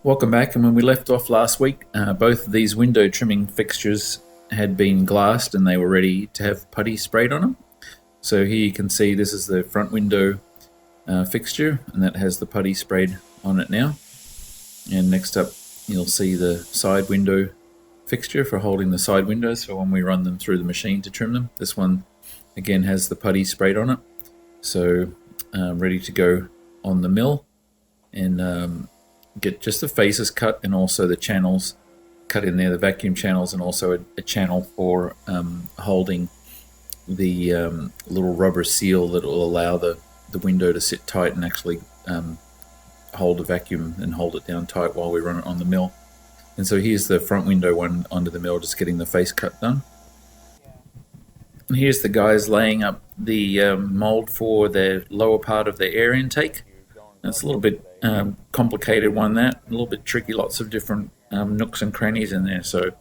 Welcome back, and when we left off last week, both of these window trimming fixtures had been glassed and they were ready to have putty sprayed on them. So here you can see this is the front window fixture, and that has the putty sprayed on it now. And next up you'll see the side window fixture for holding the side windows for when we run them through the machine to trim them. This one again has the putty sprayed on it, so ready to go on the mill and get just the faces cut and also the channels cut in there, the vacuum channels, and also a channel for holding the little rubber seal that will allow the window to sit tight and actually hold the vacuum and hold it down tight while we run it on the mill. And so here's the front window one onto the mill, just getting the face cut done. And here's the guys laying up the mold for the lower part of the air intake. And it's a little bit complicated one, that a little bit tricky, lots of different nooks and crannies in there, so it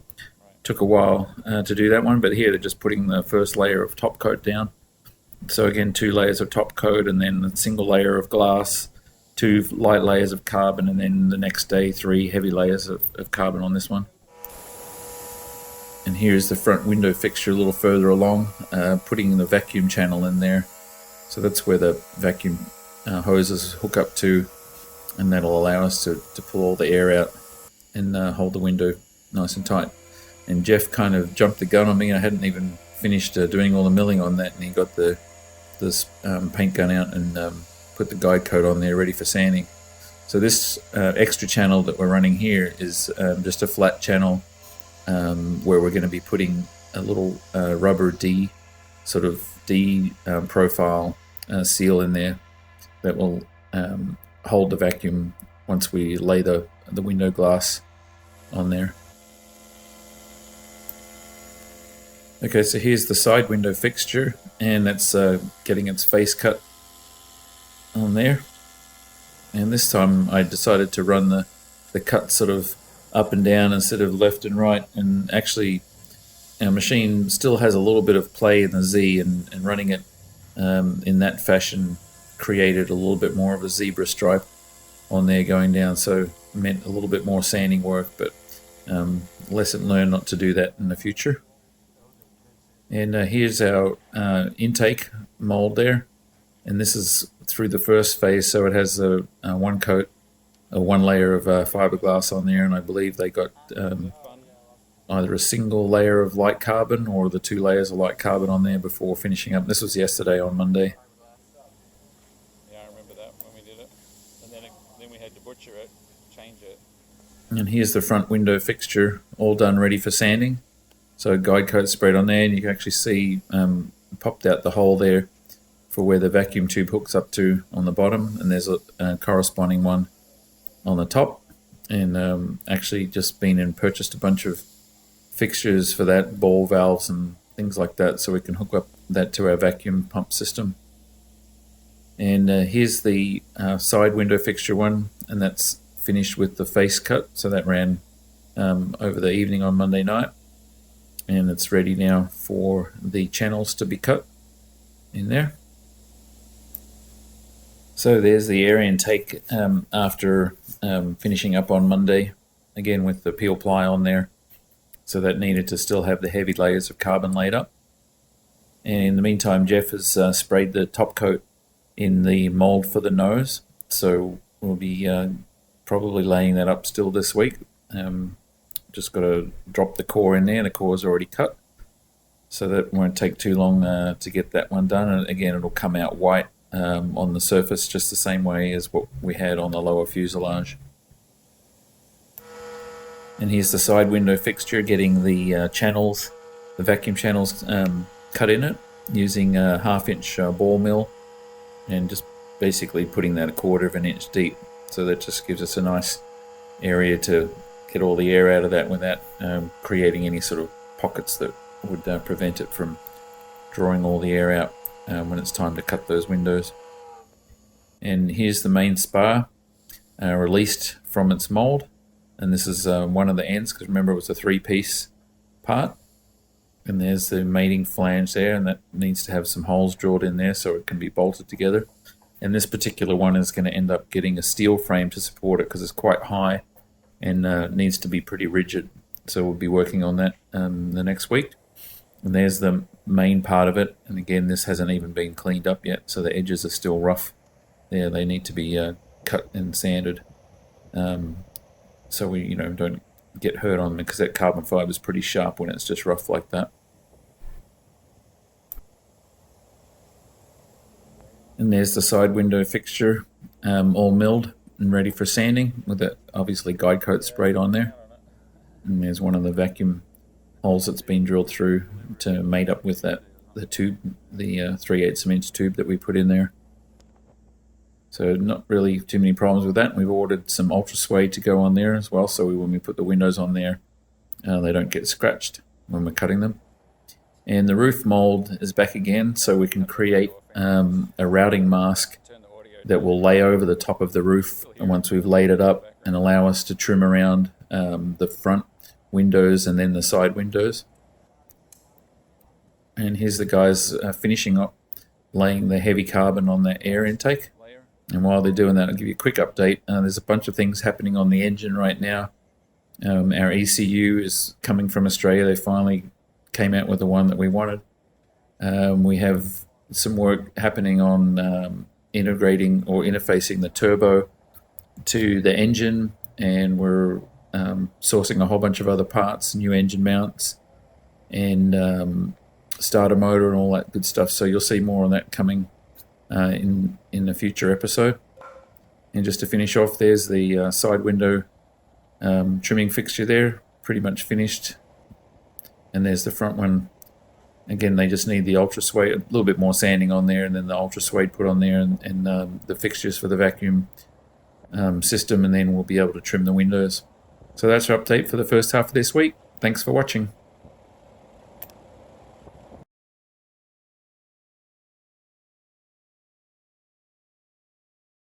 took a while to do that one. But here they're just putting the first layer of top coat down. So again, 2 layers of top coat and then a single layer of glass, 2 light layers of carbon, and then the next day 3 heavy layers of carbon on this one. And here's the front window fixture a little further along, putting the vacuum channel in there. So that's where the vacuum hoses hook up to, and that'll allow us to pull all the air out and hold the window nice and tight. And Jeff kind of jumped the gun on me. I hadn't even finished doing all the milling on that, and he got the paint gun out and put the guide coat on there ready for sanding. So this extra channel that we're running here is just a flat channel where we're going to be putting a little rubber D profile seal in there that will hold the vacuum once we lay the window glass on there. Okay, so here's the side window fixture, and that's getting its face cut on there. And this time I decided to run the cut sort of up and down instead of left and right, and actually our machine still has a little bit of play in the Z, and running it in that fashion created a little bit more of a zebra stripe on there going down, so meant a little bit more sanding work, but lesson learned not to do that in the future. And here's our intake mold there, and this is through the first phase, so it has a one layer of fiberglass on there, and I believe they got either a single layer of light carbon or the 2 layers of light carbon on there before finishing up. This was yesterday on Monday. Yeah, I remember that when we did it, and then we had to butcher it, change it. And here's the front window fixture all done ready for sanding. So guide coat sprayed on there, and you can actually see popped out the hole there for where the vacuum tube hooks up to on the bottom, and there's a corresponding one on the top. And actually just been and purchased a bunch of fixtures for that, ball valves and things like that, so we can hook up that to our vacuum pump system. And here's the side window fixture one, and that's finished with the face cut, so that ran over the evening on Monday night, and it's ready now for the channels to be cut in there. So there's the air intake after finishing up on Monday, again with the peel ply on there, so that needed to still have the heavy layers of carbon laid up. And in the meantime, Jeff has sprayed the top coat in the mold for the nose, so we'll be probably laying that up still this week. Just got to drop the core in there. The core is already cut, so that won't take too long to get that one done. And again, it'll come out white on the surface, just the same way as what we had on the lower fuselage. And here's the side window fixture, getting the channels, the vacuum channels cut in it using a 1/2 inch ball mill, and just basically putting that 1/4 of an inch deep. So that just gives us a nice area to get all the air out of that without creating any sort of pockets that would prevent it from drawing all the air out when it's time to cut those windows. And here's the main spar released from its mold, and this is one of the ends, because remember it was a 3-piece part. And there's the mating flange there, and that needs to have some holes drilled in there so it can be bolted together. And this particular one is going to end up getting a steel frame to support it because it's quite high and needs to be pretty rigid. So we'll be working on that the next week. And there's the main part of it. And again, this hasn't even been cleaned up yet, so the edges are still rough. There, they need to be cut and sanded, so we don't get hurt on them, because that carbon fiber is pretty sharp when it's just rough like that. And there's the side window fixture, all milled and ready for sanding, with that obviously guide coat sprayed on there. And there's one of the vacuum holes that's been drilled through to mate up with the tube, the 3/8 inch tube that we put in there. So not really too many problems with that. We've ordered some ultra suede to go on there as well, so when we put the windows on there, they don't get scratched when we're cutting them. And the roof mold is back again, so we can create a routing mask that will lay over the top of the roof, and once we've laid it up, and allow us to trim around the front windows and then the side windows. And here's the guys finishing up laying the heavy carbon on the air intake. And while they're doing that, I'll give you a quick update. There's a bunch of things happening on the engine right now. Our ECU is coming from Australia. They finally came out with the one that we wanted. We have some work happening on integrating or interfacing the turbo to the engine, and we're sourcing a whole bunch of other parts, new engine mounts, and starter motor and all that good stuff. So you'll see more on that coming in a future episode. And just to finish off, there's the side window trimming fixture there, pretty much finished. And there's the front one. Again, they just need the ultra suede, a little bit more sanding on there, and then the ultra suede put on there, and the fixtures for the vacuum system, and then we'll be able to trim the windows. So that's our update for the first half of this week. Thanks for watching.